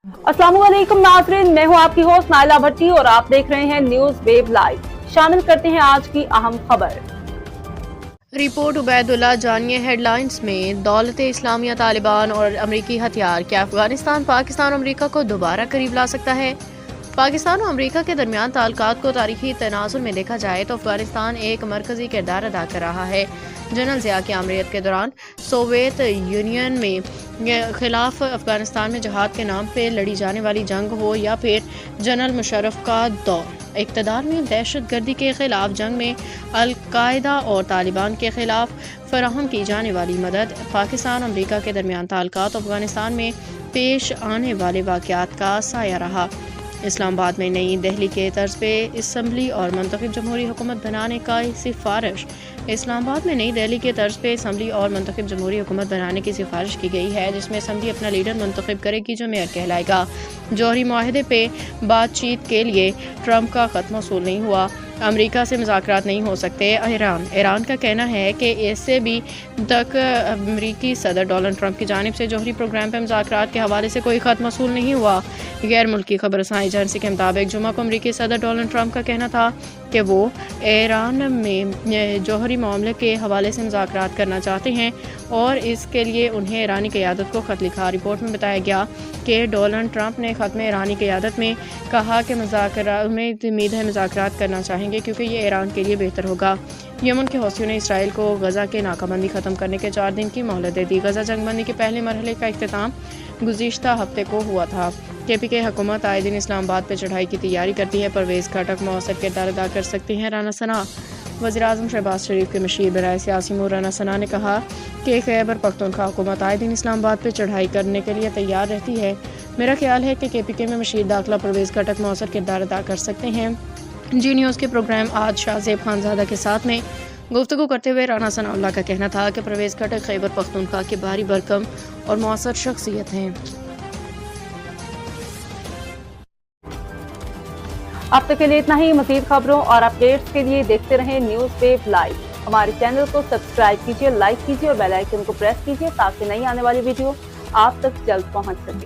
अस्सलाम वालेकुम नाज़रीन, मैं हूं आपकी होस्ट नाइला भट्टी और आप देख रहे हैं न्यूज वेब लाइव। शामिल करते हैं आज की अहम खबर। रिपोर्ट उबैदुल्ला जानिए हेडलाइंस में। दौलत इस्लामिया, तालिबान और अमरीकी हथियार, क्या अफगानिस्तान पाकिस्तान और अमरीका को दोबारा करीब ला सकता है? पाकिस्तान और अमरीका के दरमियान ताल्लुकात को तारीखी तनाजुर में देखा जाए तो अफगानिस्तान एक मरकजी किरदार अदा कर रहा है। जनरल ज़िया की आमरीत के दौरान सोवियत यूनियन में खिलाफ अफगानिस्तान में जहाद के नाम पे लड़ी जाने वाली जंग हो या फिर जनरल मुशर्रफ का दौर इक़्तिदार में दहशत गर्दी के खिलाफ जंग में अल-कायदा और तालिबान के खिलाफ फराहम की जाने वाली मदद, पाकिस्तान और अमरीका के दरमियान ताल्लुकात अफगानिस्तान में पेश आने वाले वाक़यात का साया रहा। इस्लामाबाद में नई दिल्ली के तर्ज पे असम्बली और मुंतखब जमहूरी हुकूमत बनाने का सिफारिश। इस्लामाबाद में नई दिल्ली के तर्ज पे असम्बली और मुंतखब जमहूरी हुकूमत बनाने की सिफारिश की गई है, जिसमें असम्बली अपना लीडर मुंतखब करेगी जो मेयर कहलाएगा। जौहरी माहदे पे बातचीत के लिए ट्रंप का खत मौसूल नहीं हुआ। अमरीका से मुज़ाकरात नहीं हो सकते। ईरान का कहना है कि इससे भी तक अमरीकी सदर डोनाल्ड ट्रंप की जानिब से जौहरी प्रोग्राम पर मुज़ाकरात के हवाले से कोई खत मौसूल नहीं हुआ। गैर मुल्की खबर रसाई एजेंसी के मुताबिक जुमा को अमरीकी सदर डोनाल्ड ट्रंप का कहना था कि वो ईरान में जौहरी मामले के हवाले से मुज़ाकरात करना चाहते हैं और इसके लिए उन्हें ईरानी क़यादत को ख़त लिखा। रिपोर्ट में बताया गया कि डोनाल्ड ट्रंप ने ख़त में ईरानी क़यादत में कहा कि में उम्मीद है मुज़ाकरात करना चाहेंगे क्योंकि ये ईरान के लिए बेहतर होगा। यमन के हौसियों ने इसराइल को गजा के नाकाबंदी ख़त्म करने के 4 दिन की मोहलत दे दी। गजा जंगबंदी के पहले मरहले का इख्तिताम गुज़िश्ता हफ्ते को हुआ था। KPK हुकूमत आए दिन इस्लामाबाद पर चढ़ाई की तैयारी करती है। परवेज़ खटक मौसर किरदार अदा कर सकती हैं। राना सना। वज़ीर-ए-आज़म शहबाज शरीफ के मशीर बराए सियासी अमूर राना सना ने कहा कि खैबर पख्तूनख्वा हुकूमत आए दिन इस्लामाबाद पर चढ़ाई करने के लिए तैयार रहती है। मेरा ख्याल है कि KPK में मशीर दाखिला परवेज़ खटक मौसर किरदार अदा कर सकते हैं। जी न्यूज़ के प्रोग्राम आज शाहज़ेब खानज़ादा के साथ में गुफ्तगू करते हुए राना सनाउल्लाह का कहना था कि परवेज़ खटक खैबर पख्तूनख्वा के भारी भरकम और मौसर शख्सियत हैं। अब तक के लिए इतना ही। मज़ीद खबरों और अपडेट्स के लिए देखते रहें न्यूज वेब लाइव। हमारे चैनल को सब्सक्राइब कीजिए, लाइक कीजिए और बेल आइकन को प्रेस कीजिए ताकि नई आने वाली वीडियो आप तक जल्द पहुंच सके।